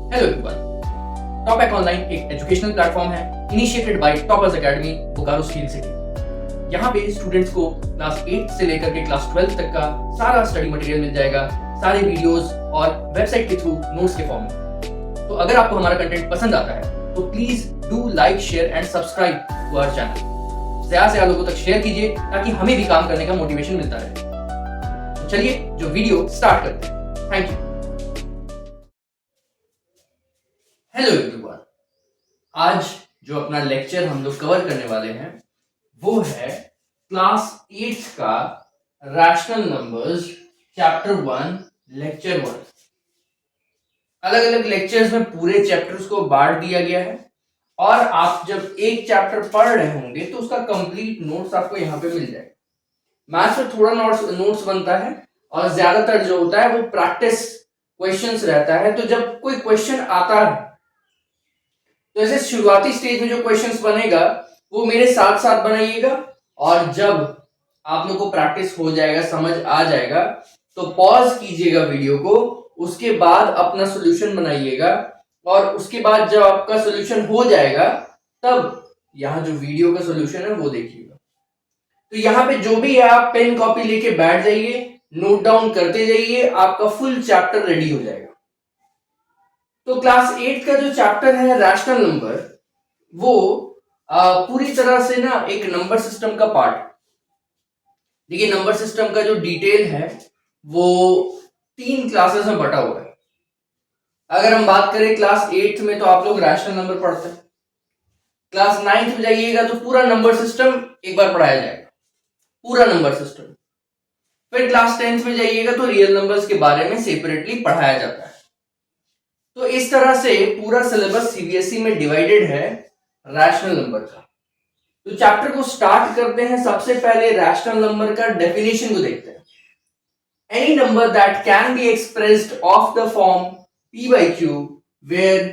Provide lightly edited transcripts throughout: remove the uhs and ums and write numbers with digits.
Hello everyone. Top online एक educational platform है initiated by toppers academy Bokaro steel city. यहाँ पे स्टूडेंट्स को क्लास 8 से लेकर के क्लास 12 तक का सारा स्टडी मटेरियल मिल जाएगा, सारे वीडियोस और वेबसाइट के थ्रू नोट्स के फॉर्म में। तो अगर आपको हमारा कंटेंट पसंद आता है तो please do like, share and subscribe to our channel. ज्यादा से ज्यादा लोगों तक शेयर कीजिए ताकि हमें भी काम करने का मोटिवेशन मिलता रहे। तो चलिए जो वीडियो स्टार्ट करते हैं। Thank you. Hello everyone. आज जो अपना लेक्चर हम लोग कवर करने वाले हैं वो है क्लास 8 का रैशनल नंबर्स चैप्टर 1 लेक्चर 1। अलग अलग लेक्चर्स में पूरे चैप्टर्स को बांट दिया गया है और आप जब एक चैप्टर पढ़ रहे होंगे तो उसका कंप्लीट नोट्स आपको यहाँ पे मिल जाएगा। मैथ्स में थोड़ा नोट्स बनता है और ज्यादातर जो होता है वो प्रैक्टिस क्वेश्चंस रहता है। तो जब कोई क्वेश्चन आता है तो ऐसे शुरुआती स्टेज में जो क्वेश्चंस बनेगा वो मेरे साथ साथ बनाइएगा, और जब आप लोग को प्रैक्टिस हो जाएगा, समझ आ जाएगा, तो पॉज कीजिएगा वीडियो को, उसके बाद अपना सॉल्यूशन बनाइएगा, और उसके बाद जब आपका सॉल्यूशन हो जाएगा तब यहाँ जो वीडियो का सॉल्यूशन है वो देखिएगा। तो यहाँ पे जो भी है आप पेन कॉपी लेके बैठ जाइए, नोट डाउन करते जाइए, आपका फुल चैप्टर रेडी हो जाएगा। तो क्लास 8 का जो चैप्टर है रैशनल नंबर, वो पूरी तरह से ना एक नंबर सिस्टम का पार्ट। देखिए, नंबर सिस्टम का जो डिटेल है वो 3 क्लासेस में बटा हुआ है। अगर हम बात करें क्लास 8 में तो आप लोग रैशनल नंबर पढ़ते हैं। क्लास 9th में जाइएगा तो पूरा नंबर सिस्टम एक बार पढ़ाया जाएगा, पूरा नंबर सिस्टम। फिर क्लास 10th में जाइएगा तो रियल नंबर्स के बारे में सेपरेटली पढ़ाया जाता है। तो इस तरह से पूरा सिलेबस सीबीएसई में डिवाइडेड है रैशनल नंबर का। तो चैप्टर को स्टार्ट करते हैं। सबसे पहले रैशनल नंबर का डेफिनेशन को देखते हैं। Any number that can be expressed of the form p by q where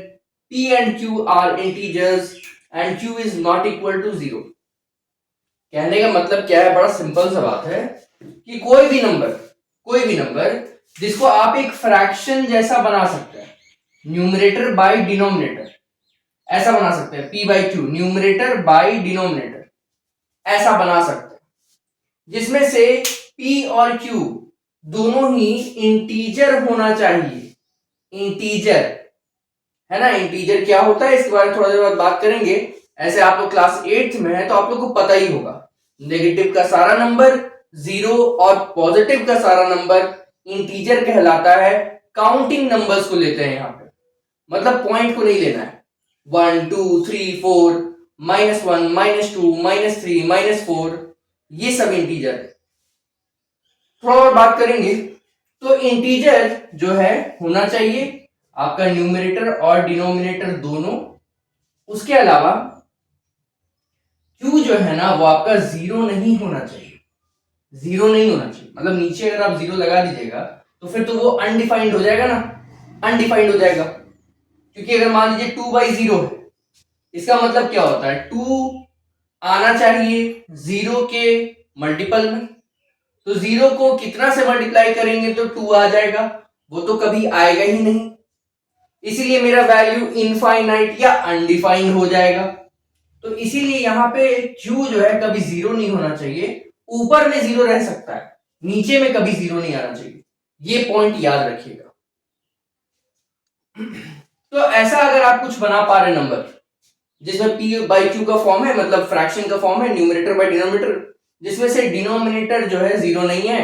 p and q are integers and q is not equal to 0। कहने का मतलब क्या है? बड़ा सिंपल सा बात है कि कोई भी नंबर जिसको आप एक फ्रैक्शन जैसा बना सकते हैं, न्यूमरेटर बाय डिनोमिनेटर, ऐसा बना सकते हैं। p by q numerator by denominator, ऐसा बना सकते हैं, जिसमें से p और q दोनों ही इंटीजर होना चाहिए। इंटीजर है ना। इंटीजर क्या होता है इसके बारे में थोड़ा देर बाद बात करेंगे। ऐसे आप लोग क्लास 8th में है तो आप लोग को पता ही होगा, नेगेटिव का सारा नंबर 0 और पॉजिटिव का सारा नंबर इंटीजर कहलाता है। काउंटिंग नंबर्स को लेते हैं यहाँ पे, मतलब पॉइंट को नहीं लेना है। 1 2 3 4 -1 -2 -3 -4 ये सब इंटीजर है। थोड़ा और बात करेंगे तो इंटीजर जो है होना चाहिए आपका न्यूमरेटर और डिनोमिनेटर दोनों। उसके अलावा q जो है ना वो आपका 0 नहीं होना चाहिए। 0 नहीं होना चाहिए मतलब नीचे अगर आप 0 लगा दीजिएगा तो फिर तो वो अनडिफाइंड हो जाएगा ना, अनडिफाइंड हो जाएगा। क्योंकि अगर मान लीजिए 2/0 है, इसका मतलब क्या होता है? 2 आना चाहिए 0 के मल्टीपल में। तो 0 को कितना से मल्टीप्लाई करेंगे तो 2 आ जाएगा? वो तो कभी आएगा ही नहीं, इसीलिए मेरा वैल्यू इनफाइनाइट या अनडिफाइंड हो जाएगा। तो इसीलिए यहाँ पे q जो है कभी 0 नहीं होना चाहिए। ऊपर में 0 रह सकता है, नीचे में कभी 0 नहीं आना चाहिए। ये पॉइंट याद रखिएगा। तो ऐसा अगर आप कुछ बना पा रहे नंबर जिसमें p by q का फॉर्म है, मतलब फ्रैक्शन का फॉर्म है, न्यूमरेटर बाय डिनोमिनेटर, जिसमें से डिनोमिनेटर जो है 0 नहीं है,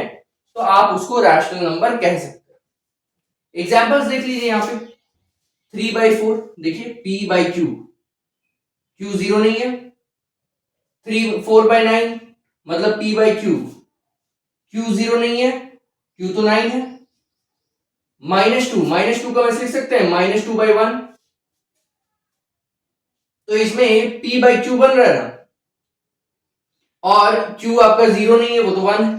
तो आप उसको रैशनल नंबर कह सकते हैं। एग्जांपल्स देख लीजिए यहाँ पे 3/4, देखिए p by q, q 0 नहीं है। 4/9 मतलब p by q, q 0 नहीं है, q तो 9 है। -2 का वैसे लिख सकते हैं -2/1, तो इसमें p by q बन रहा है ना, और q आपका 0 नहीं है, वो तो 1 है।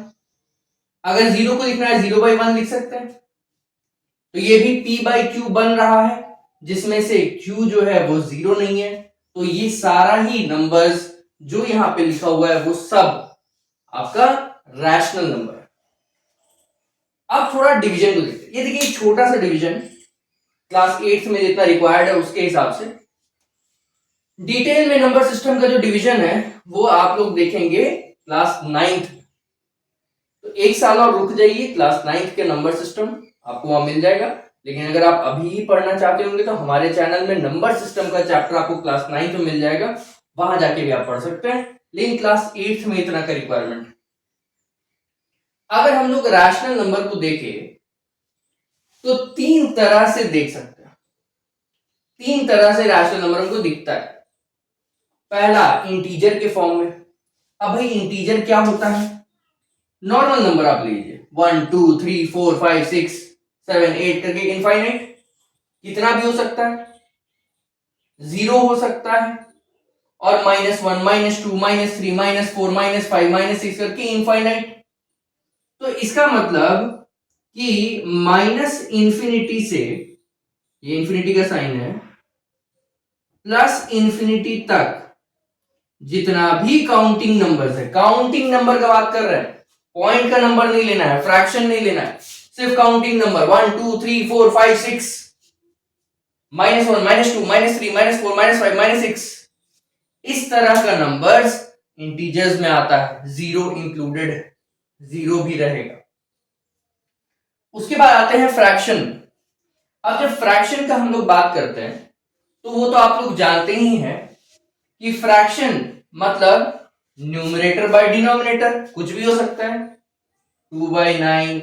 अगर 0 को लिखना है 0/1 लिख सकते हैं। तो ये भी p by q बन रहा है, जिसमें से q जो है वो 0 नहीं है। तो ये सारा ही नंबर्स जो यहां पे लिखा हुआ है वो सब आपका रैशनल नंबर है। अब थोड़ा डिवीजन को देखते हैं। ये देखिए छोटा सा डिवीजन क्लास 8th में जितना रिक्वायर्ड है उसके हिसाब से। डिटेल में नंबर सिस्टम का जो डिवीजन है वो आप लोग देखेंगे क्लास 9th। तो एक साल और रुक जाइए, क्लास 9th के नंबर सिस्टम आपको वहां मिल जाएगा। लेकिन अगर आप अभी ही पढ़ना चाहते होंगे तो हमारे चैनल में नंबर सिस्टम का चैप्टर आपको क्लास 9th में मिल जाएगा, वहां जाके भी आप पढ़ सकते हैं। लेकिन क्लास 8th में इतना का रिक्वायरमेंट। अगर हम लोग रैशनल नंबर को देखें तो तीन तरह से देख सकते हैं, तीन तरह से रैशनल नंबर हमको दिखता है। पहला इंटीजर के फॉर्म में। अब भाई इंटीजर क्या होता है? नॉर्मल नंबर आप लीजिए 1 2 3 4 5 6 7 8 करके इनफाइनाइट, कितना भी हो सकता है, जीरो हो सकता है, और -1 -2 -3 -4 -5 -6 करके इनफाइनाइट। तो इसका मतलब कि माइनस इंफिनिटी से, ये इंफिनिटी का साइन है, प्लस इंफिनिटी तक जितना भी काउंटिंग नंबर्स है, काउंटिंग नंबर का बात कर रहे हैं, पॉइंट का नंबर नहीं लेना है, फ्रैक्शन नहीं लेना है, सिर्फ काउंटिंग नंबर 1 2 3 4 5 6 -1 -2 -3 -4 -5 -6, इस तरह का नंबर्स इंटीजर्स में आता है, जीरो इंक्लूडेड, जीरो भी रहेगा। उसके बाद आते हैं फ्रैक्शन। अब जब फ्रैक्शन का हम लोग बात करते हैं तो वो तो आप लोग जानते ही हैं कि फ्रैक्शन मतलब न्यूमरेटर बाय डिनोमिनेटर, कुछ भी हो सकता है, 2/9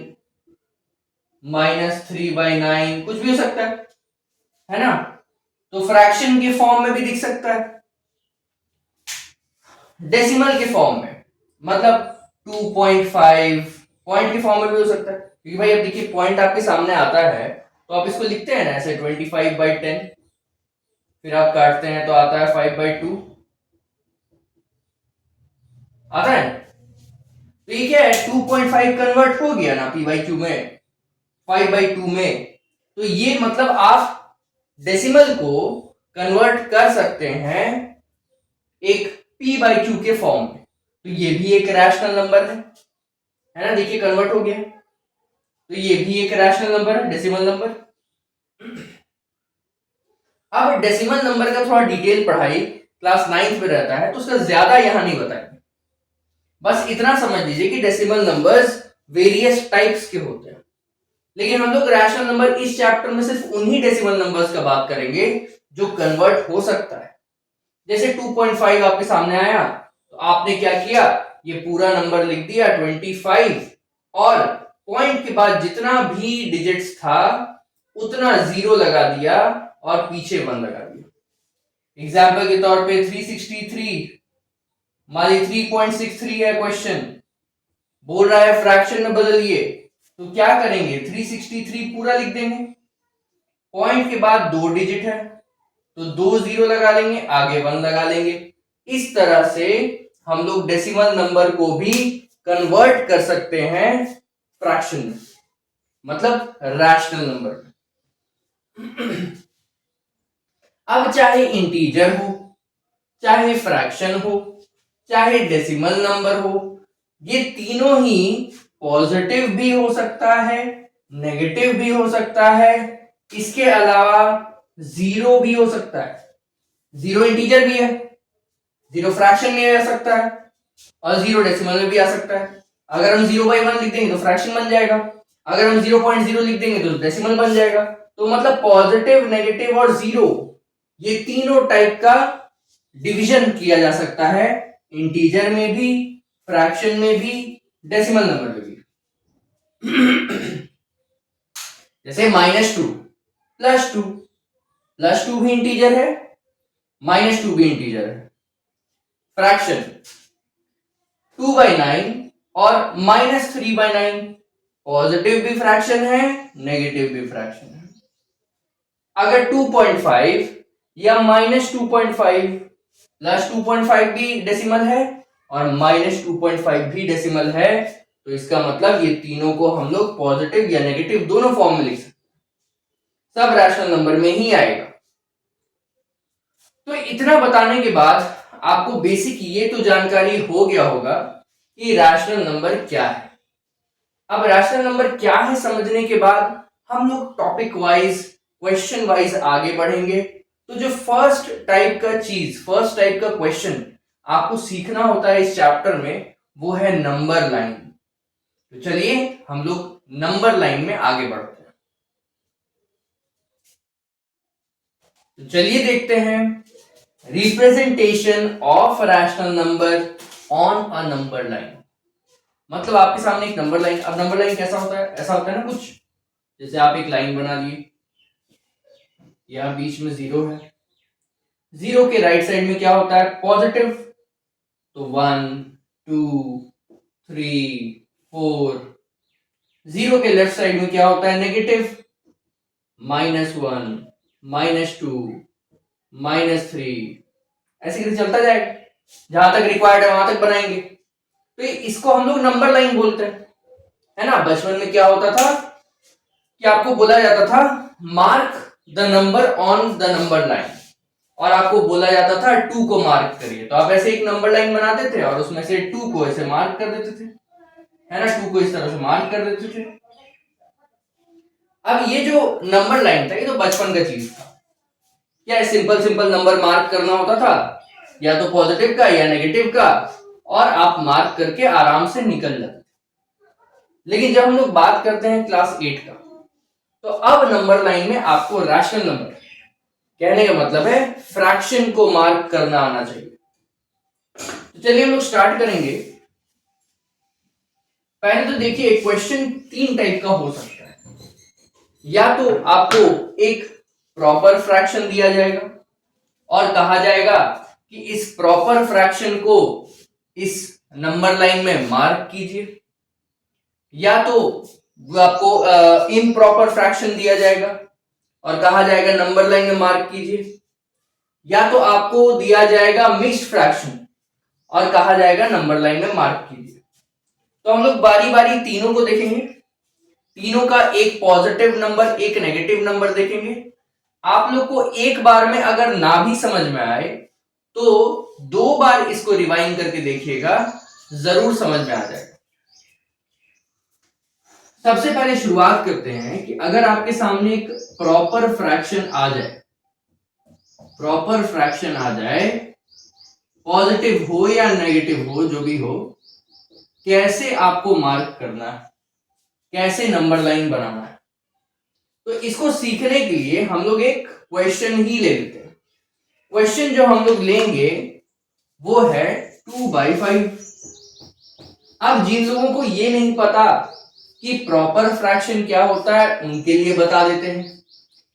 -3/9 कुछ भी हो सकता है ना। तो फ्रैक्शन के फॉर्म में भी दिख सकता है, डेसिमल के फॉर्म में मतलब 2.5, पॉइंट के फॉर्म में भी हो सकता है, क्योंकि भाई अब देखिए पॉइंट आपके सामने आता है तो आप इसको लिखते हैं ना ऐसे 25/10, फिर आप काटते हैं तो आता है 5/2, आता है। तो ये क्या है, 2.5 कन्वर्ट हो गया ना p/q में, 5/2 में। तो ये मतलब आप डेसिमल को कन्वर्ट कर सकते हैं एक p/q के फॉर्म में, तो ये भी एक रैशनल नंबर है ना, देखिए कन्वर्ट हो गया, तो ये भी एक रैशनल नंबर है, डेसिमल नंबर। अब डेसिमल नंबर का थोड़ा डिटेल पढ़ाई क्लास 9th में रहता है तो उसका ज्यादा यहां नहीं बताएंगे, बस इतना समझ लीजिए कि डेसिमल नंबर्स वेरियस टाइप्स के होते हैं। लेकिन हम लोग रैशनल नंबर इस चैप्टर में सिर्फ उन्हीं डेसिमल नंबर्स का बात करेंगे जो कन्वर्ट हो सकता है। जैसे 2.5 आपके सामने आया तो आपने क्या किया, ये पूरा नंबर लिख दिया 25, और पॉइंट के बाद जितना भी डिजिट्स था उतना जीरो लगा दिया और पीछे 1 लगा दिया। एग्जाम्पल के तौर पे 363, मान ली 3.63 है, क्वेश्चन बोल रहा है फ्रैक्शन में बदलिए, तो क्या करेंगे, 363 पूरा लिख देंगे, पॉइंट के बाद 2 डिजिट है तो 2 जीरो लगा लेंगे, आगे 1 लगा लेंगे। इस तरह से हम लोग डेसिमल नंबर को भी कन्वर्ट कर सकते हैं फ्रैक्शन में, मतलब रैशनल नंबर। अब चाहे इंटीजर हो, चाहे फ्रैक्शन हो, चाहे डेसिमल नंबर हो, ये तीनों ही पॉजिटिव भी हो सकता है, नेगेटिव भी हो सकता है, इसके अलावा जीरो भी हो सकता है। जीरो इंटीजर भी है, जीरो फ्रैक्शन में आ सकता है, और जीरो डेसिमल में भी आ सकता है। अगर हम 0/1 लिख देंगे तो फ्रैक्शन बन जाएगा, अगर हम 0.0 लिख देंगे तो डेसिमल बन जाएगा। तो मतलब पॉजिटिव, नेगेटिव और जीरो, ये तीनों टाइप का डिवीजन किया जा सकता है, इंटीजर में भी, फ्रैक्शन में भी, डेसिमल नंबर में भी। जैसे -2 +2, +2 भी इंटीजर है, -2 भी इंटीजर है। फ्रैक्शन 2/9 और -3/9, पॉजिटिव भी फ्रैक्शन है, नेगेटिव भी फ्रैक्शन है। अगर 2.5 या -2.5, +2.5 भी डेसिमल है और -2.5 भी डेसिमल है, तो इसका मतलब ये तीनों को हम लोग पॉजिटिव या नेगेटिव दोनों फॉर्म में लिख सकते हैं, सब रैशनल नंबर में ही आएगा। तो इतना बताने के बाद आपको बेसिक ये तो जानकारी हो गया होगा कि रैशनल नंबर क्या है। अब रैशनल नंबर क्या है समझने के बाद हम लोग टॉपिक वाइज क्वेश्चन वाइज आगे बढ़ेंगे। तो जो फर्स्ट टाइप का क्वेश्चन आपको सीखना होता है इस चैप्टर में, वो है नंबर लाइन। तो चलिए हम लोग नंबर लाइन में आगे बढ़ते हैं। तो चलिए देखते हैं representation of rational number on a number line. मतलब आपके सामने एक नंबर लाइन, अब नंबर लाइन कैसा होता है, ऐसा होता है ना कुछ, जैसे आप एक लाइन बना लिए, यहां बीच में जीरो है, जीरो के राइट साइड में क्या होता है, पॉजिटिव, तो 1 2 3 4। जीरो के लेफ्ट साइड में क्या होता है, नेगेटिव, -1 -2 -3, ऐसे करके चलता जाएगा, जहां तक रिक्वायर्ड है वहां तक बनाएंगे। तो इसको हम लोग नंबर लाइन बोलते हैं, है ना। बचपन में क्या होता था कि आपको बोला जाता था mark the number on the number line, और आपको बोला जाता था 2 को मार्क करिए, तो आप ऐसे एक नंबर लाइन बनाते थे और उसमें से 2 को ऐसे मार्क कर देते थे, है ना, 2 को इस तरह से मार्क कर देते थे। अब ये जो नंबर लाइन था ये तो बचपन का चीज था, क्या सिंपल सिंपल नंबर मार्क करना होता था, या तो पॉजिटिव का या नेगेटिव का, और आप मार्क करके आराम से निकल जाते थे। लेकिन जब हम लोग बात करते हैं क्लास 8 का, तो अब नंबर लाइन में आपको रैशनल नंबर, कहने का मतलब है फ्रैक्शन को मार्क करना आना चाहिए। तो चलिए हम लोग स्टार्ट करेंगे। पहले तो देखिए क्वेश्चन 3 टाइप का हो सकता है, या तो आपको एक प्रॉपर फ्रैक्शन दिया जाएगा और कहा जाएगा कि इस प्रॉपर फ्रैक्शन को इस नंबर लाइन में मार्क कीजिए, या तो आपको इम्प्रॉपर फ्रैक्शन दिया जाएगा और कहा जाएगा नंबर लाइन में मार्क कीजिए, या तो आपको दिया जाएगा मिक्स्ड फ्रैक्शन और कहा जाएगा नंबर लाइन में मार्क कीजिए। तो हम लोग बारी बारी तीनों को देखेंगे, तीनों का एक पॉजिटिव नंबर एक नेगेटिव नंबर देखेंगे। आप लोग को एक बार में अगर ना भी समझ में आए तो 2 बार इसको रिवाइंड करके देखिएगा, जरूर समझ में आ जाएगा। सबसे पहले शुरुआत करते हैं कि अगर आपके सामने एक प्रॉपर फ्रैक्शन आ जाए, प्रॉपर फ्रैक्शन आ जाए, पॉजिटिव हो या नेगेटिव हो, जो भी हो, कैसे आपको मार्क करना है, कैसे नंबर लाइन बनाना है। तो इसको सीखने के लिए हम लोग एक क्वेश्चन ही ले लेते हैं। क्वेश्चन जो हम लोग लेंगे वो है 2/5। अब जिन लोगों को ये नहीं पता कि प्रॉपर फ्रैक्शन क्या होता है, उनके लिए बता देते हैं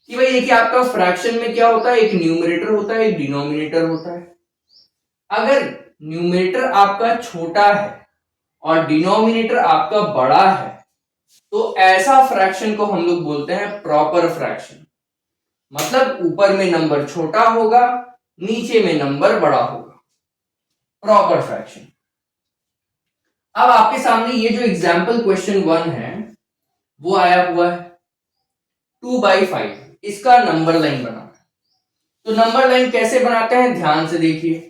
कि भाई देखिए आपका फ्रैक्शन में क्या होता है, एक न्यूमरेटर होता है एक डिनोमिनेटर होता है। अगर न्यूमरेटर आपका छोटा है और डिनोमिनेटर आपका बड़ा है, तो ऐसा फ्रैक्शन को हम लोग बोलते हैं प्रॉपर फ्रैक्शन। मतलब ऊपर में नंबर छोटा होगा, नीचे में नंबर बड़ा होगा, प्रॉपर फ्रैक्शन। अब आपके सामने ये जो एग्जाम्पल क्वेश्चन 1 है वो आया हुआ है 2/5, इसका नंबर लाइन बनाना है। तो नंबर लाइन कैसे बनाते हैं, ध्यान से देखिए।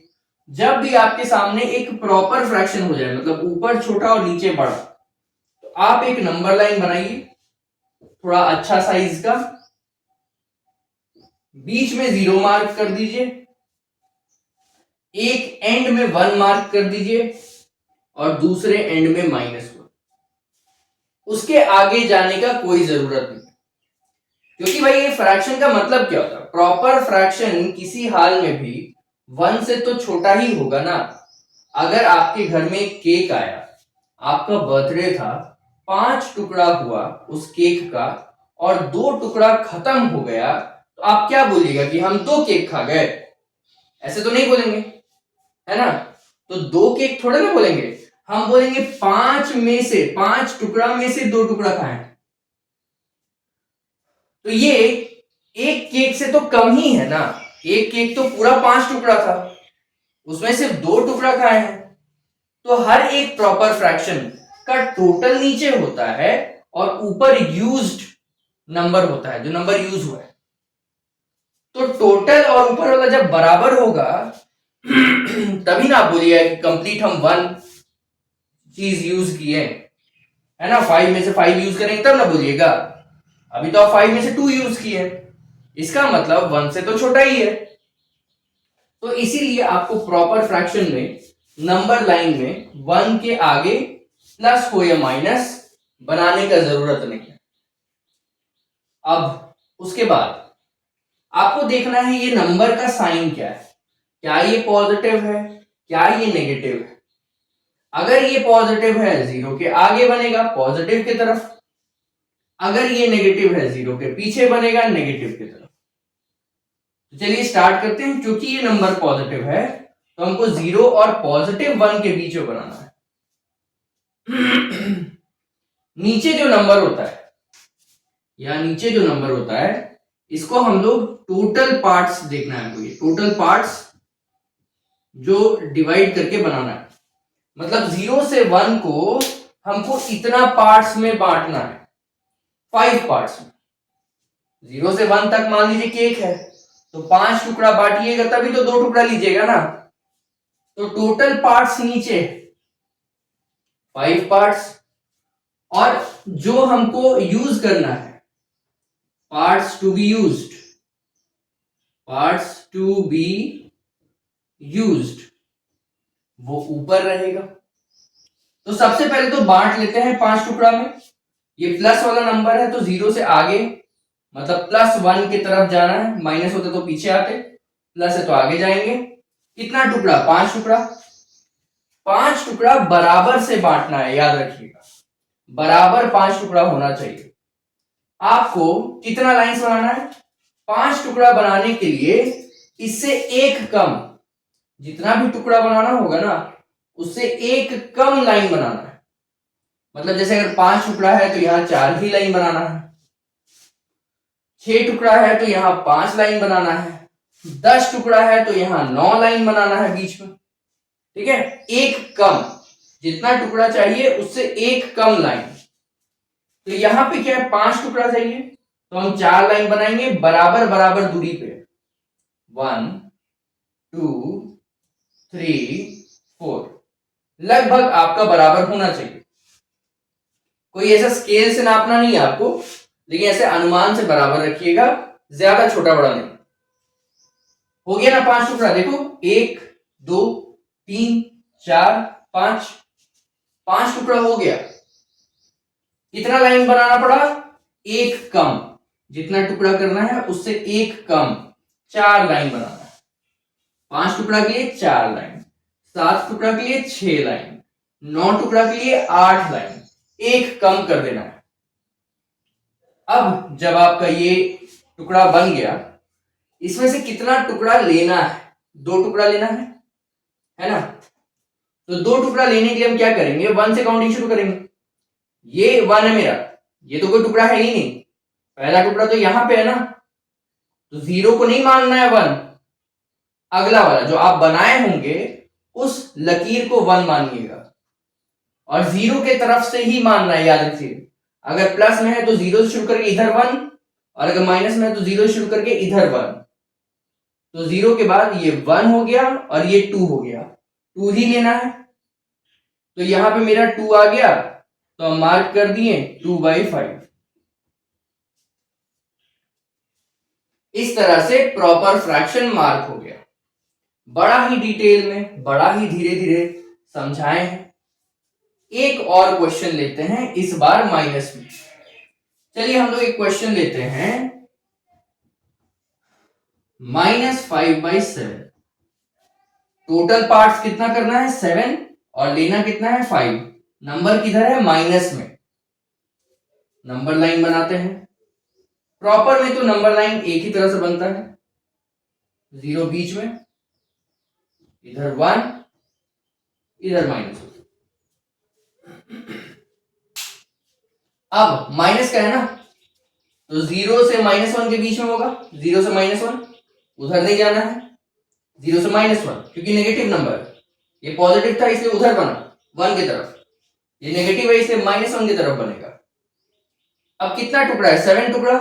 जब भी आपके सामने एक प्रॉपर फ्रैक्शन हो जाए, मतलब ऊपर छोटा और नीचे बड़ा, तो आप एक नंबर लाइन बनाइए थोड़ा अच्छा साइज का, बीच में 0 मार्क कर दीजिए, एक एंड में 1 मार्क कर दीजिए और दूसरे एंड में -1। उसके आगे जाने का कोई जरूरत नहीं, क्योंकि भाई ये फ्रैक्शन का मतलब क्या होता है, प्रॉपर फ्रैक्शन किसी हाल में भी 1 से तो छोटा ही होगा ना। अगर आपके घर में केक आया, आपका बर्थडे था, 5 टुकड़ा हुआ उस केक का और 2 टुकड़ा खत्म हो गया, तो आप क्या बोलिएगा कि हम 2 केक खा गए, ऐसे तो नहीं बोलेंगे, है ना। तो 2 केक थोड़े ना बोलेंगे, हम बोलेंगे 5 टुकड़ा में से 2 टुकड़ा खाए। तो ये एक केक से तो कम ही है ना, एक केक तो पूरा 5 टुकड़ा था, उसमें सिर्फ 2 टुकड़ा खाए हैं। तो हर एक प्रॉपर फ्रैक्शन का टोटल नीचे होता है और ऊपर यूज्ड नंबर होता है, जो नंबर यूज हुआ है। तो टोटल और ऊपर वाला जब बराबर होगा तभी ना आप बोलिए कि कंप्लीट हम 1 चीज यूज किए, है ना। 5 में से 5 यूज करेंगे तब ना बोलिएगा, अभी तो आप 5 में से 2 यूज किए। इसका मतलब 1 से तो छोटा ही है। तो इसीलिए आपको प्रॉपर फ्रैक्शन में नंबर लाइन में 1 के आगे प्लस हो या माइनस बनाने का जरूरत नहीं है। अब उसके बाद आपको देखना है ये नंबर का साइन क्या है, क्या ये पॉजिटिव है, क्या ये नेगेटिव है। अगर ये पॉजिटिव है 0 के आगे बनेगा पॉजिटिव की तरफ, अगर ये नेगेटिव है 0 के पीछे बनेगा नेगेटिव की तरफ। तो चलिए स्टार्ट करते हैं। क्योंकि ये नंबर पॉजिटिव है तो हमको 0 और पॉजिटिव 1 के बीच में बनाना है। नीचे जो नंबर होता है या नीचे जो नंबर होता है इसको हम लोग टोटल पार्ट्स देखना है। हमको ये टोटल पार्ट्स जो डिवाइड करके बनाना है, मतलब 0 से 1 को हमको इतना पार्ट्स में बांटना है, 5 पार्ट्स में। 0 से 1 तक मान लीजिए केक है तो 5 टुकड़ा बांटिएगा तभी तो 2 टुकड़ा लीजिएगा ना। तो टोटल पार्ट्स नीचे 5 पार्ट्स, और जो हमको यूज करना है parts to be used, parts to be used वो ऊपर रहेगा। तो सबसे पहले तो बांट लेते हैं 5 टुकड़ा में। ये प्लस वाला नंबर है तो 0 से आगे मतलब +1 की तरफ जाना है, माइनस होते तो पीछे आते, प्लस है तो आगे जाएंगे। कितना टुकड़ा? 5 टुकड़ा। 5 टुकड़ा बराबर से बांटना है, याद रखिएगा बराबर 5 टुकड़ा होना चाहिए। आपको कितना लाइंस बनाना है? 5 टुकड़ा बनाने के लिए इससे एक कम, जितना भी टुकड़ा बनाना होगा ना उससे एक कम लाइन बनाना है। मतलब जैसे अगर 5 टुकड़ा है तो यहां 4 ही लाइन बनाना है, 6 टुकड़ा है तो यहां 5 लाइन बनाना है, 10 टुकड़ा है तो यहां 9 लाइन बनाना है बीच में। ठीक है, एक कम, जितना टुकड़ा चाहिए उससे एक कम लाइन। तो यहां पे क्या है, 5 टुकड़ा चाहिए तो हम 4 लाइन बनाएंगे बराबर बराबर दूरी पे, 1 2 3 4, लगभग आपका बराबर होना चाहिए। कोई ऐसा स्केल से नापना नहीं है आपको, लेकिन ऐसे अनुमान से बराबर रखिएगा, ज्यादा छोटा बड़ा नहीं। हो गया ना 5 टुकड़ा? देखो 1 2 3 4 5, 5 टुकड़ा हो गया। कितना लाइन बनाना पड़ा? एक कम, जितना टुकड़ा करना है उससे एक कम, 4 लाइन बनाना है। 5 टुकड़ा के लिए 4 लाइन, 7 टुकड़ा के लिए 6 लाइन, 9 टुकड़ा के लिए 8 लाइन, एक कम कर देना है। अब जब आपका ये टुकड़ा बन गया, इसमें से कितना टुकड़ा लेना है? 2 टुकड़ा लेना है ना। तो 2 टुकड़ा लेने के लिए हम क्या करेंगे? 1 से काउंटिंग शुरू करेंगे। ये 1 है मेरा, ये तो कोई टुकड़ा है ही नहीं, पहला टुकड़ा तो यहां पे है ना, तो 0 को नहीं मानना है 1, अगला वाला जो आप बनाए होंगे उस लकीर को 1 मानिएगा, और 0 के तरफ से ही मानना है, याद रखिए। अगर प्लस में है तो 0 से शुरू करके इधर 1, और अगर माइनस में है तो 0 से शुरू करके इधर 1। तो 0 के बाद ये 1 हो गया और ये 2 हो गया, 2 ही लेना है। तो यहां पे मेरा 2 आ गया तो हम मार्क कर दिए 2/5। इस तरह से प्रॉपर फ्रैक्शन मार्क हो गया। बड़ा ही डिटेल में, बड़ा ही धीरे धीरे समझाए हैं। एक और क्वेश्चन लेते हैं, इस बार माइनस में। चलिए हम लोग एक क्वेश्चन लेते हैं, -5/7। टोटल पार्ट्स कितना करना है? 7, और लेना कितना है? 5। नंबर किधर है? माइनस में। नंबर लाइन बनाते हैं। प्रॉपर में तो नंबर लाइन एक ही तरह से बनता है, 0 बीच में, इधर 1, इधर -। अब माइनस का है ना, तो 0 से -1 के बीच में होगा, 0 से -1, उधर नहीं जाना है, 0 से -1, क्योंकि नेगेटिव नंबर है। ये पॉजिटिव था इसलिए उधर बना 1 की तरफ, ये नेगेटिव है इसलिए -1 की तरफ बनेगा। अब कितना टुकड़ा है? 7 टुकड़ा।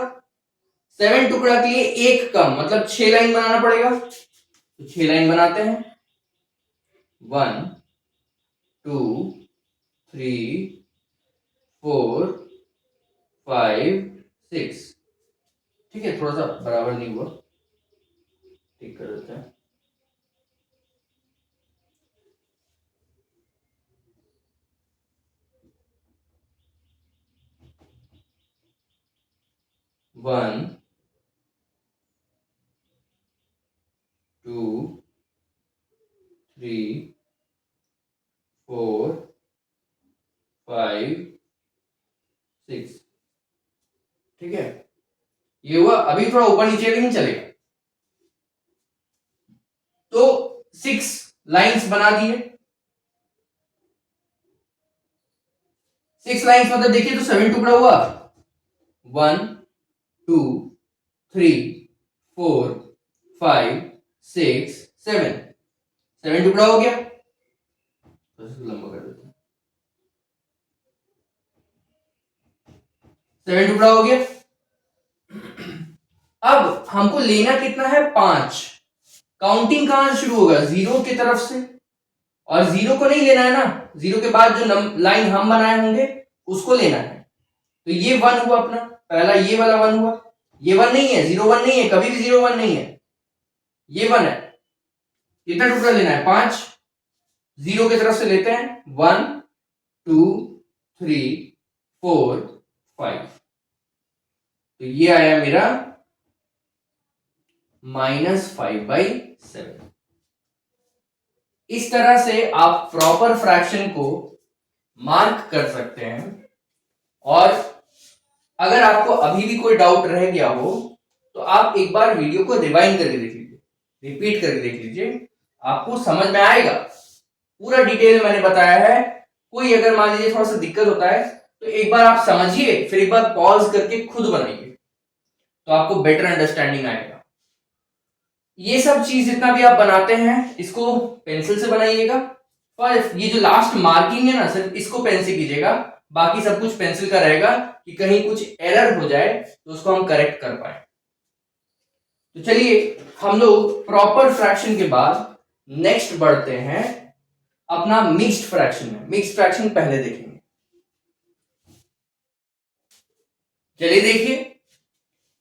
7 टुकड़ा के लिए एक कम, मतलब 6 लाइन बनाना पड़ेगा, तो 6 लाइन बनाते हैं, 1 2 3 4 5 6। ठीक है, थोड़ा सा बराबर नहीं हुआ, ठीक कर देते हैं। One, two, three, four, five, six. ठीक है, ये हुआ। अभी थोड़ा ऊपर नीचे नहीं चलेगा। तो 6 लाइंस बना दिए। 6 लाइंस मतलब देखिए तो 7 टुकड़ा हुआ। 1, 2, 3, 4, 5, 6, 7। 7 टुकड़ा हो गया। तो इसको लंबा कर देते हैं। 7 टुकड़ा हो गया। अब हमको लेना कितना है? 5। काउंटिंग कहां से शुरू होगा? 0 की तरफ से। और 0 को नहीं लेना है ना, 0 के बाद जो लाइन हम बनाए होंगे उसको लेना है। तो ये 1 हुआ अपना पहला, ये वाला 1 हुआ। ये 1 नहीं है, 0 1 नहीं है, कभी भी 0 1 नहीं है, ये 1 है। कितना टुकड़ा लेना है? 5। 0 की तरफ से लेते हैं 1, 2, 3, 4, 5। तो ये आया मेरा -5/7। इस तरह से आप प्रॉपर फ्रैक्शन को मार्क कर सकते हैं। और अगर आपको अभी भी कोई डाउट रह गया हो तो आप एक बार वीडियो को रिवाइंड करके देख लीजिए, रिपीट करके देख लीजिए, आपको समझ में आएगा। पूरा डिटेल मैंने बताया है। कोई अगर मान लीजिए थोड़ा सा दिक्कत होता है तो एक बार आप समझिए, फिर एक बार पॉज करके खुद बनाइए, तो आपको बेटर अंडरस्टैंडिंग आएगा। ये सब चीज जितना भी आप बनाते हैं इसको पेंसिल से बनाइएगा। और ये जो लास्ट मार्किंग है ना, सिर्फ इसको पेन से कीजिएगा, बाकी सब कुछ पेंसिल का रहेगा कि कहीं कुछ एरर हो जाए तो उसको हम करेक्ट कर पाए। तो चलिए हम लोग प्रॉपर फ्रैक्शन के बाद नेक्स्ट बढ़ते हैं अपना मिक्स्ड फ्रैक्शन में। मिक्स्ड फ्रैक्शन पहले देखेंगे। चलिए देखिए,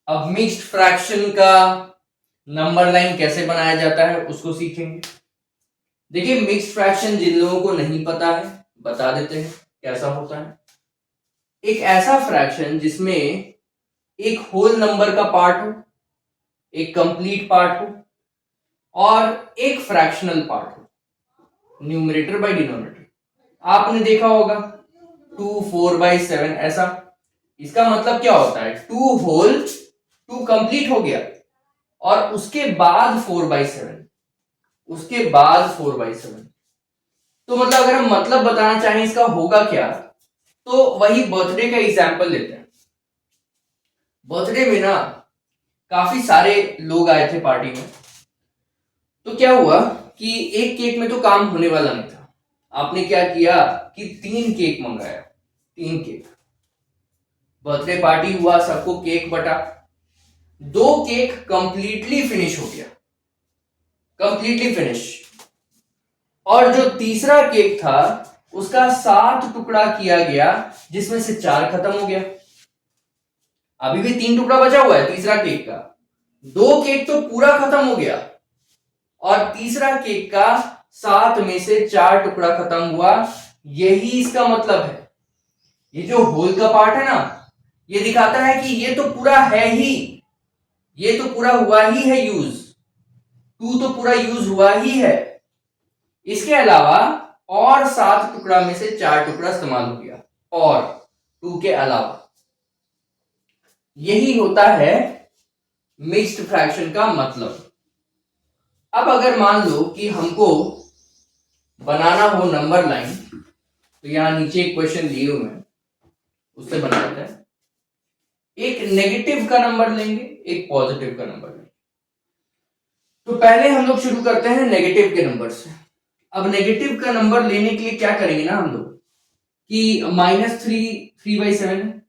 अब मिक्स्ड फ्रैक्शन का नंबर लाइन कैसे बनाया जाता है उसको सीखेंगे। देखिए, मिक्स्ड फ्रैक्शन जिन लोगों को नहीं पता है बता देते हैं कैसा होता है। एक ऐसा फ्रैक्शन जिसमें एक होल नंबर का पार्ट हो, एक कंप्लीट पार्ट हो और एक फ्रैक्शनल पार्ट हो, न्यूमरेटर बाय डिनोमिनेटर। आपने देखा होगा 2 4/7 ऐसा। इसका मतलब क्या होता है? 2 होल, 2 कंप्लीट हो गया और उसके बाद 4/7, उसके बाद 4/7। तो मतलब अगर हम मतलब बताना चाहें इसका होगा क्या, तो वही बर्थडे का एग्जांपल लेते हैं। बर्थडे में ना काफी सारे लोग आए थे पार्टी में। तो क्या हुआ कि एक केक में तो काम होने वाला नहीं था। आपने क्या किया कि 3 केक मंगाया, 3 केक। बर्थडे पार्टी हुआ, सबको केक बटा। 2 केक कंप्लीटली फिनिश हो गया, कंप्लीटली फिनिश। और जो तीसरा केक था उसका 7 टुकड़ा किया गया, जिसमें से 4 खत्म हो गया। अभी भी 3 टुकड़ा बचा हुआ है तीसरा केक का। 2 केक तो पूरा खत्म हो गया और तीसरा केक का 7 में से 4 टुकड़ा खत्म हुआ। यही इसका मतलब है। ये जो होल का पार्ट है ना, ये दिखाता है कि ये तो पूरा है ही, ये तो पूरा हुआ ही है यूज। 2 तो पूरा यूज हुआ ही है। इसके अलावा और 7 टुकड़ा में से 4 टुकड़ा इस्तेमाल हो गया, और 2 के अलावा। यही होता है मिक्स्ड फ्रैक्शन का मतलब। अब अगर मान लो कि हमको बनाना हो नंबर लाइन, तो यहां नीचे एक क्वेश्चन दिए हुए हैं, उससे बना लेते हैं। एक नेगेटिव का नंबर लेंगे, एक पॉजिटिव का नंबर लेंगे। तो पहले हम लोग शुरू करते हैं नेगेटिव के नंबर से। अब नेगेटिव का नंबर लेने के लिए क्या करेंगे ना हम लोग कि -3/7।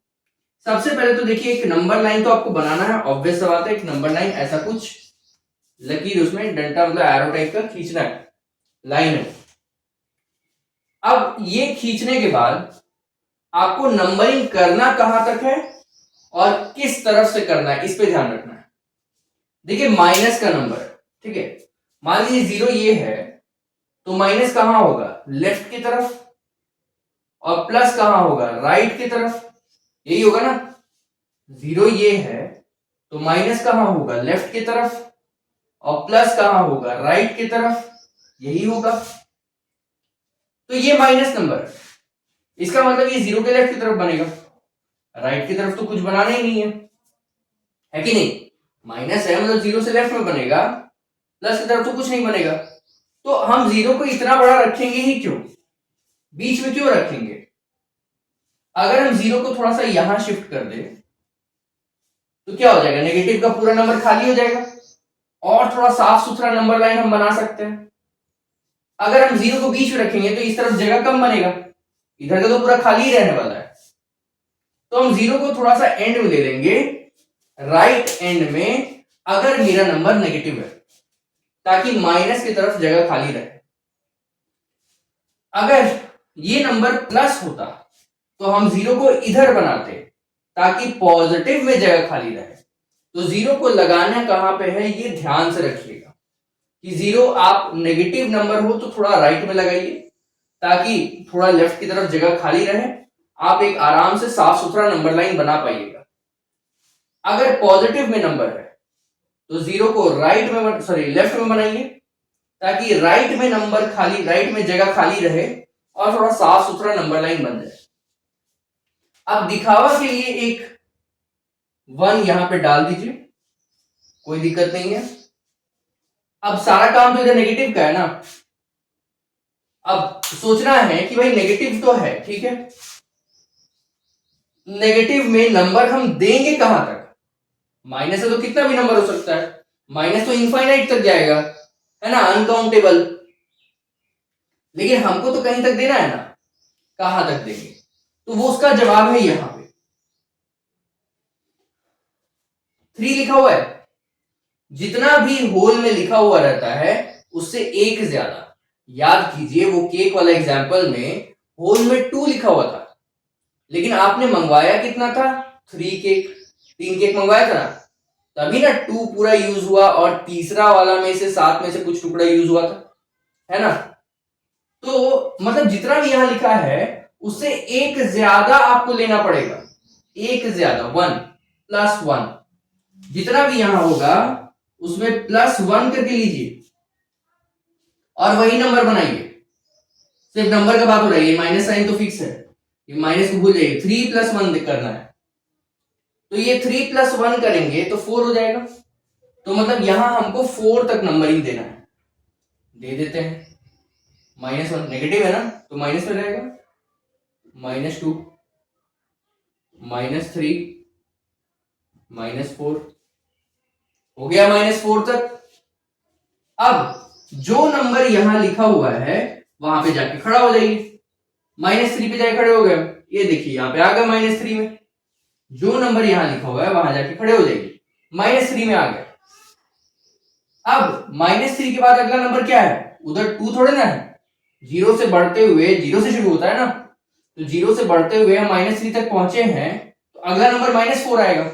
सबसे पहले तो देखिए एक नंबर लाइन तो आपको बनाना है, ऑब्वियस सा बात है। एक नंबर लाइन ऐसा कुछ लकीर उसमें डंडा मतलब एरो टाइप का खींचना है, लाइन है। अब ये खींचने के बाद आपको नंबरिंग करना कहां तक है? और किस तरफ से करना है इस पे ध्यान रखना है। देखिए माइनस का नंबर, ठीक है, मान लीजिए 0 ये है तो माइनस कहां होगा, लेफ्ट की तरफ, और प्लस कहां होगा, राइट की तरफ, यही होगा ना। 0 ये है तो माइनस कहां होगा, लेफ्ट की तरफ, और प्लस कहां होगा, राइट की तरफ, यही होगा। तो ये माइनस नंबर, इसका मतलब ये 0 के लेफ्ट की तरफ बनेगा, राइट की तरफ तो कुछ बनाना ही नहीं है कि नहीं। माइनस है मतलब 0 से लेफ्ट में बनेगा, प्लस की तरफ तो कुछ नहीं बनेगा। तो हम 0 को इतना बड़ा रखेंगे ही क्यों, बीच में क्यों रखेंगे। अगर हम 0 को थोड़ा सा यहां शिफ्ट कर दे तो क्या हो जाएगा, नेगेटिव का पूरा नंबर खाली हो जाएगा, और थोड़ा साफ सुथरा नंबर लाइन हम बना सकते हैं। अगर हम 0 को बीच में रखेंगे तो इस तरफ जगह कम बनेगा, इधर का तो पूरा खाली ही रहने वाला है। तो हम 0 को थोड़ा सा एंड में ले लेंगे, राइट एंड में, अगर मेरा नंबर नेगेटिव है, ताकि माइनस की तरफ जगह खाली रहे। अगर ये नंबर प्लस होता तो हम 0 को इधर बनाते ताकि पॉजिटिव में जगह खाली रहे। तो 0 को लगाना कहां पे है ये ध्यान से रखिएगा कि 0 आप नेगेटिव नंबर हो तो थोड़ा राइट में लगाइए ताकि थोड़ा लेफ्ट की तरफ जगह खाली रहे, आप एक आराम से साफ सुथरा नंबर लाइन बना पाइएगा। अगर पॉजिटिव में नंबर है तो 0 को राइट में लेफ्ट में बनाइए ताकि राइट में नंबर खाली, राइट में जगह खाली रहे और थोड़ा साफ सुथरा नंबर लाइन बन जाए। अब दिखावा के लिए एक 1 यहां पे डाल दीजिए, कोई दिक्कत नहीं है। अब सारा काम तो इधर नेगेटिव का है ना, अब सोचना है कि भाई नेगेटिव तो है, ठीक है, नेगेटिव में नंबर हम देंगे कहां तक, माइनस है तो कितना भी नंबर हो सकता है, माइनस तो इनफाइनाइट तक जाएगा, है ना, अनकाउंटेबल। लेकिन हमको तो कहीं तक देना है ना, कहां तक देंगे, तो वो उसका जवाब है यहां पे 3 लिखा हुआ है। जितना भी होल में लिखा हुआ रहता है उससे एक ज्यादा, याद कीजिए वो केक वाला एग्जांपल में होल में 2 लिखा हुआ था, लेकिन आपने मंगवाया कितना था, 3 केक, 3 केक मंगवाया था ना, तभी ना 2 पूरा यूज हुआ और तीसरा वाला में से 7 में से कुछ टुकड़ा यूज हुआ था, है ना। तो मतलब जितना भी यहां लिखा है उससे एक ज्यादा आपको लेना पड़ेगा, एक ज्यादा, 1 प्लस 1, जितना भी यहां होगा उसमें प्लस 1 करके लीजिए और वही नंबर बनाइए। सिर्फ नंबर का बात हो रही है, माइनस साइन तो फिक्स है, ये माइनस को भूल जाइए, 3 प्लस 1 करना है। तो ये 3 प्लस 1 करेंगे तो 4 हो जाएगा, तो मतलब यहां हमको 4 तक नंबरिंग देना है, दे देते हैं। -1 नेगेटिव है ना तो माइनस में रहेगा, -2, -3, -4, हो गया -4 तक। अब जो नंबर यहां लिखा हुआ है वहां पे जाके खड़ा हो जाइए, -3 पे जाके खड़े हो गए, ये देखिए यहां पे आ गए -3 में, जो नंबर यहां लिखा हुआ है वहां जाके खड़े हो जाइए, -3 में आ गए। अब -3 के बाद अगला नंबर क्या है, उधर 2 थोड़े ना है, 0 से बढ़ते हुए, 0 से शुरू होता है ना, तो 0 से बढ़ते हुए हम -3 तक पहुंचे हैं, तो अगला नंबर -4 आएगा,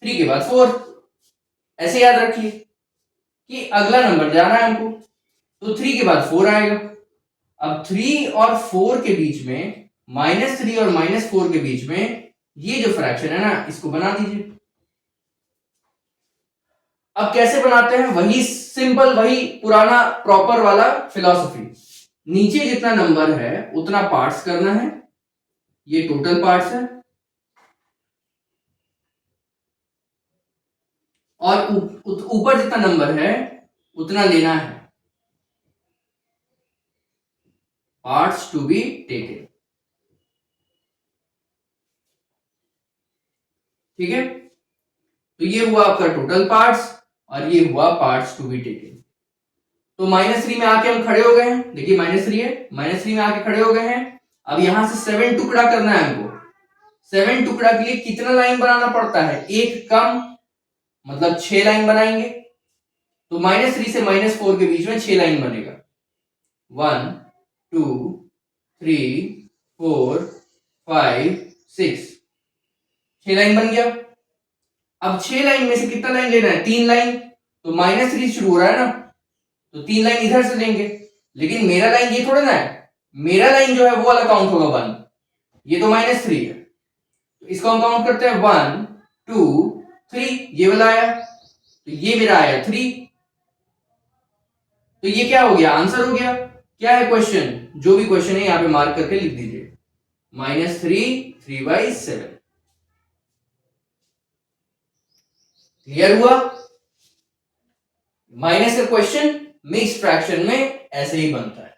3 के बाद 4, ऐसे याद रखिए कि अगला नंबर जाना है हमको, तो 3 के बाद 4 आएगा। अब 3 और 4 के बीच में, -3 और -4 के बीच में ये जो फ्रैक्शन है ना, इसको बना दीजिए। अब कैसे बनाते हैं, वही सिंपल, वही पुराना प्रॉपर वाला फिलॉसफी, नीचे जितना नंबर है उतना पार्ट्स करना है, ये टोटल पार्ट्स है, और ऊपर जितना नंबर है उतना लेना है, पार्ट्स टू बी टेकन, ठीक है। तो ये हुआ आपका टोटल पार्ट्स और ये हुआ पार्ट्स टू बी टेकन। तो -3 में आके हम खड़े हो गए हैं, देखिए -3 है, -3 में आके खड़े हो गए हैं। अब यहां से 7 टुकड़ा करना है हमको, 7 टुकड़ा के लिए कितना लाइन बनाना पड़ता है, एक कम, मतलब 6 लाइन बनाएंगे, तो -3 से -4 के बीच में 6 लाइन बनेगा, 1 2 3 4 5 6, 6 लाइन बन गया। अब 6 लाइन में से कितना लाइन लेना है, 3 लाइन, तो -3 शुरू हो रहा है ना, तो 3 लाइन इधर से लेंगे। लेकिन मेरा लाइन ये थोड़ा ना है, मेरा लाइन जो है वो वाला काउंट होगा 1, ये तो -3 है, तो इसको हम काउंट करते हैं 1 2 3, ये वाला आया, तो ये मेरा आया 3, तो ये क्या हो गया, आंसर हो गया। क्या है क्वेश्चन, जो भी क्वेश्चन है यहां पे मार्क करके लिख दीजिए, -3 3/7। क्लियर हुआ। माइनस का क्वेश्चन मिक्स फ्रैक्शन में ऐसे ही बनता है।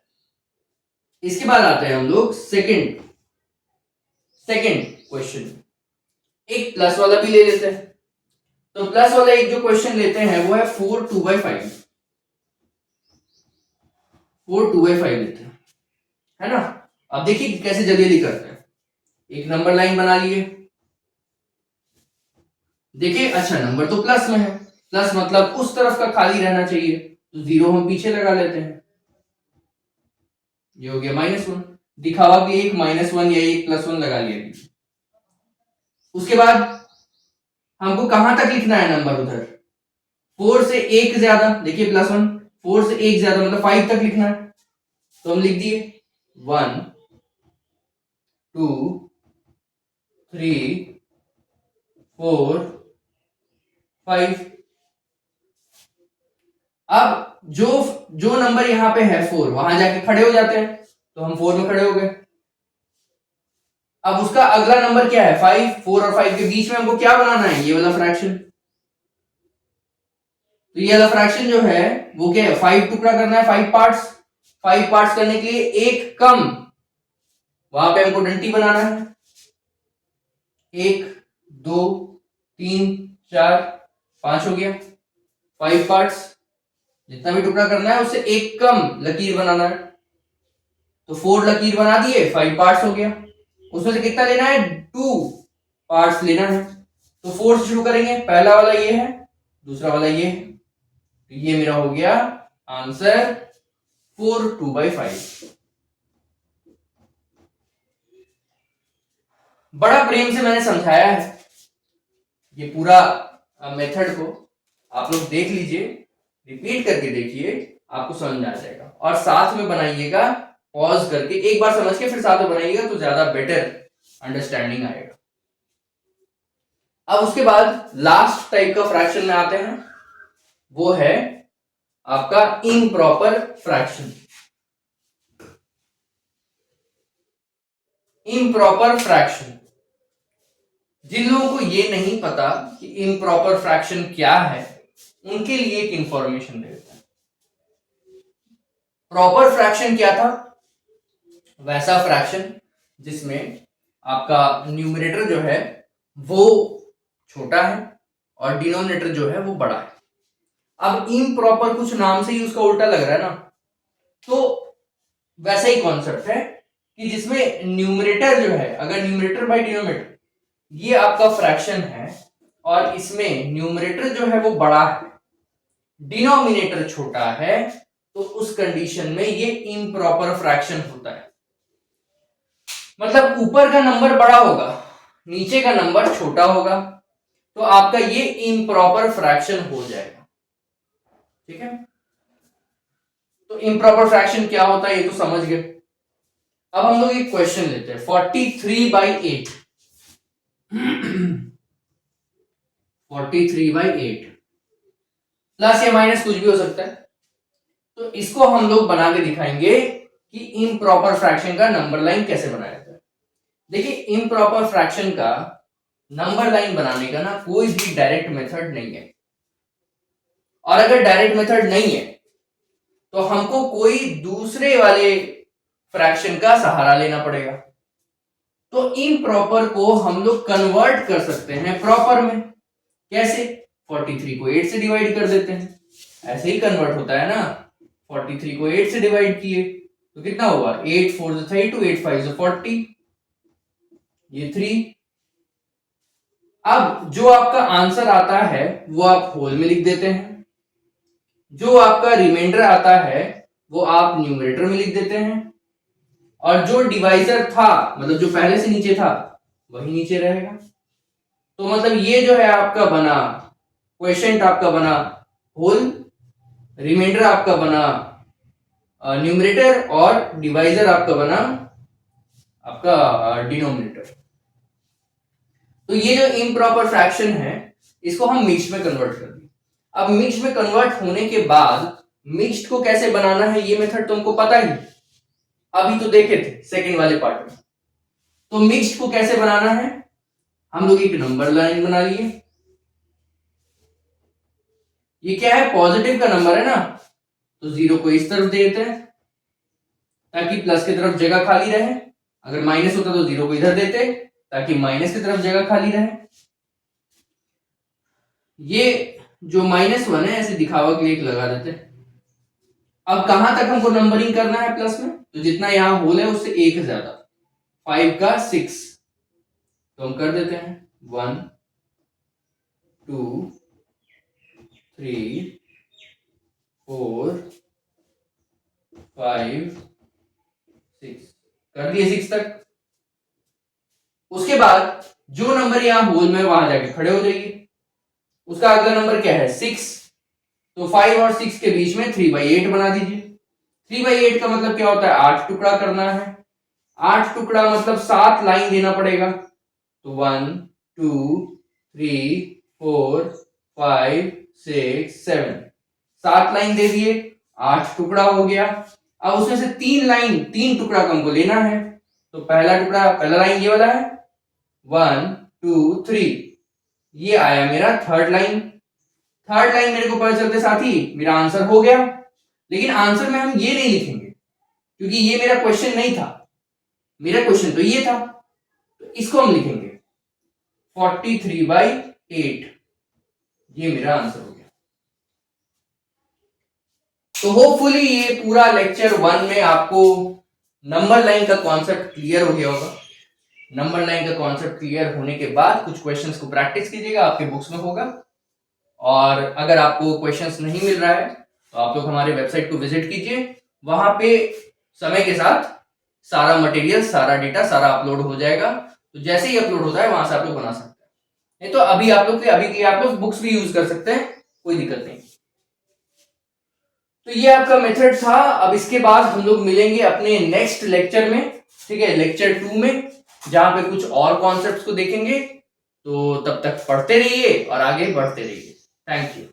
इसके बाद आते हैं हम लोग सेकंड क्वेश्चन, एक प्लस वाला भी ले लेते हैं। तो प्लस वाला एक जो क्वेश्चन लेते हैं वो है 4 2/5, 4 2/5 लेते हैं, है ना। अब देखिए कैसे जल्दी जल्दी करते हैं। एक नंबर लाइन बना लिए, देखिए अच्छा नंबर तो प्लस में है, प्लस मतलब उस तरफ का खाली रहना चाहिए, तो 0 हम पीछे लगा लेते हैं, ये हो गया -1। दिखावा कि एक -1 या एक +1 लगा लिया। उसके बाद हमको कहां तक लिखना है नंबर, उधर 4 से 1 ज्यादा, देखिए +1, 4 से 1 ज्यादा मतलब 5 तक लिखना है, तो हम लिख दिए 1 2 3 4 5। अब जो जो नंबर यहां पे है 4, वहां जाके खड़े हो जाते हैं, तो हम 4 में खड़े हो गए। अब उसका अगला नंबर क्या है 5, 4 और 5 के बीच में हमको क्या बनाना है, ये वाला फ्रैक्शन। तो ये वाला फ्रैक्शन जो है वो क्या है, 5 टुकड़ा करना है, 5 पार्ट्स। 5 पार्ट्स करने के लिए एक कम, वहां पे हमको डंटी बनाना है, 1 2 3 4 5 हो गया, 5 पार्ट्स। जितना भी टुकड़ा करना है उससे एक कम लकीर बनाना है, तो 4 लकीर बना दिए, 5 पार्ट्स हो गया। उसमें से कितना लेना है, 2 पार्ट्स लेना है, तो 4 से शुरू करेंगे, पहला वाला ये है, दूसरा वाला ये है, तो ये मेरा हो गया आंसर 4 2/5। बड़ा प्रेम से मैंने समझाया है, ये पूरा मेथड को आप लोग देख लीजिए, रिपीट करके देखिए, आपको समझ आ जाएगा। और साथ में बनाइएगा, पॉज करके एक बार समझ के फिर साथ में बनाइएगा, तो ज्यादा बेटर अंडरस्टैंडिंग आएगा। अब उसके बाद लास्ट टाइप का फ्रैक्शन में आते हैं, वो है आपका इम्प्रॉपर फ्रैक्शन। इम्प्रॉपर फ्रैक्शन, जिन लोगों को ये नहीं पता कि इम्प्रॉपर फ्रैक्शन क्या है, उनके लिए एक इंफॉर्मेशन देता है। प्रॉपर फ्रैक्शन क्या था, वैसा फ्रैक्शन जिसमें आपका न्यूमरेटर जो है वो छोटा है और डिनोमिनेटर जो है वो बड़ा है। अब इम्प्रॉपर कुछ नाम से ही उसका उल्टा लग रहा है ना, तो वैसा ही कॉन्सेप्ट है कि जिसमें न्यूमरेटर जो है, अगर न्यूमरेटर बाय डिनोमिनेटर ये आपका फ्रैक्शन है और इसमें न्यूमरेटर जो है वो बड़ा है, डिनोमिनेटर छोटा है, तो उस कंडीशन में ये इम्प्रॉपर फ्रैक्शन होता है। मतलब ऊपर का नंबर बड़ा होगा, नीचे का नंबर छोटा होगा, तो आपका ये इम्प्रॉपर फ्रैक्शन हो जाएगा। ठीक है, तो इम्प्रॉपर फ्रैक्शन क्या होता है ये तो समझ गए। अब हम लोग एक क्वेश्चन लेते हैं, 43/8। 43/8 प्लस या माइनस कुछ भी हो सकता है, तो इसको हम लोग बना के दिखाएंगे कि इम्प्रॉपर फ्रैक्शन का नंबर लाइन कैसे बनाया जाता है। देखिए इम्प्रॉपर फ्रैक्शन का नंबर लाइन बनाने का ना कोई भी डायरेक्ट मेथड नहीं है, और अगर डायरेक्ट मेथड नहीं है तो हमको कोई दूसरे वाले फ्रैक्शन का सहारा लेना पड़ेगा। तो इम्प्रॉपर को हम लोग कन्वर्ट कर सकते हैं प्रॉपर में। कैसे, 43 को 8 से डिवाइड कर देते हैं, ऐसे ही कन्वर्ट होता है ना। 43 को 8 से डिवाइड किए तो कितना हुआ, 8 4 32, 8 5 40, ये 3। अब जो आपका आंसर आता है वो आप होल में लिख देते हैं, जो आपका रिमाइंडर आता है वो आप न्यूमरेटर में लिख देते हैं, और जो डिवाइजर था मतलब जो पहले से नीचे था वही नीचे रहेगा। तो मतलब ये जो है आपका बना क्वेश्चन आपका बना होल, रिमाइंडर आपका बना न्यूमरेटर और डिवाइजर आपका बना आपका डिनोमिनेटर। तो ये जो इम्प्रॉपर फ्रैक्शन है इसको हम मिक्स्ड में कन्वर्ट कर दिए। अब मिक्स्ड में कन्वर्ट होने के बाद मिक्स्ड को कैसे बनाना है ये मेथड तुमको पता ही, अभी तो देखे थे सेकंड वाले पार्ट में। तो मिक्स्ड को कैसे बनाना है, हम लोग एक नंबर लाइन बना लिए। ये क्या है, पॉजिटिव का नंबर है ना, तो 0 को इस तरफ दे देते हैं ताकि प्लस की तरफ जगह खाली रहे। अगर माइनस होता तो 0 को इधर देते ताकि माइनस की तरफ जगह खाली रहे। ये जो -1 है ऐसे दिखावा के लिए एक लगा देते। अब कहां तक हमको नंबरिंग करना है प्लस में, तो जितना यहां होल है उससे एक ज्यादा, 5 का 6, तो हम कर देते हैं 1 2 3 4 5 6, कर दिए 6 तक। उसके बाद जो नंबर यहां होल में वहां जाके खड़े हो जाइए। उसका अगला नंबर क्या है 6, तो 5 और 6 के बीच में 3/8 बना दीजिए। 3/8 का मतलब क्या होता है, 8 टुकड़ा करना है। 8 टुकड़ा मतलब 7 लाइन देना पड़ेगा, तो 1 2 3 4 5 6 7, 7 लाइन दे दिए, 8 टुकड़ा हो गया। अब उसमें से 3 टुकड़ा हमको लेना है, तो पहला टुकड़ा, पहला लाइन ये वाला है 1 2 3, ये आया मेरा थर्ड लाइन। थर्ड लाइन मेरे को पता चलते साथ ही मेरा आंसर हो गया। लेकिन आंसर में हम ये नहीं लिखेंगे क्योंकि ये मेरा क्वेश्चन नहीं था, मेरा क्वेश्चन तो ये था, तो इसको हम लिखेंगे 43/8, ये मेरा आंसर हो गया। तो होपफुली ये पूरा लेक्चर 1 में आपको नंबर लाइन का कॉन्सेप्ट क्लियर हो गया होगा। नंबर लाइन का कॉन्सेप्ट क्लियर होने के बाद कुछ क्वेश्चंस को प्रैक्टिस कीजिएगा, आपके बुक्स में होगा। और अगर आपको क्वेश्चंस नहीं मिल रहा है तो आप लोग हमारे वेबसाइट को विजिट कीजिए, वहां पे समय के साथ सारा मटेरियल, सारा डेटा, सारा अपलोड हो जाएगा। तो जैसे ही अपलोड होता है वहां से आप लोग बना सकते हैं। नहीं तो अभी के आप लोग बुक्स भी यूज कर सकते हैं, कोई दिक्कत नहीं। तो ये आपका मेथड था। अब इसके बाद हम लोग मिलेंगे अपने नेक्स्ट लेक्चर में, ठीक है, लेक्चर 2 में, जहां पे कुछ और कॉन्सेप्ट्स को देखेंगे। तो तब तक पढ़ते रहिए और आगे बढ़ते रहिए। Thank you.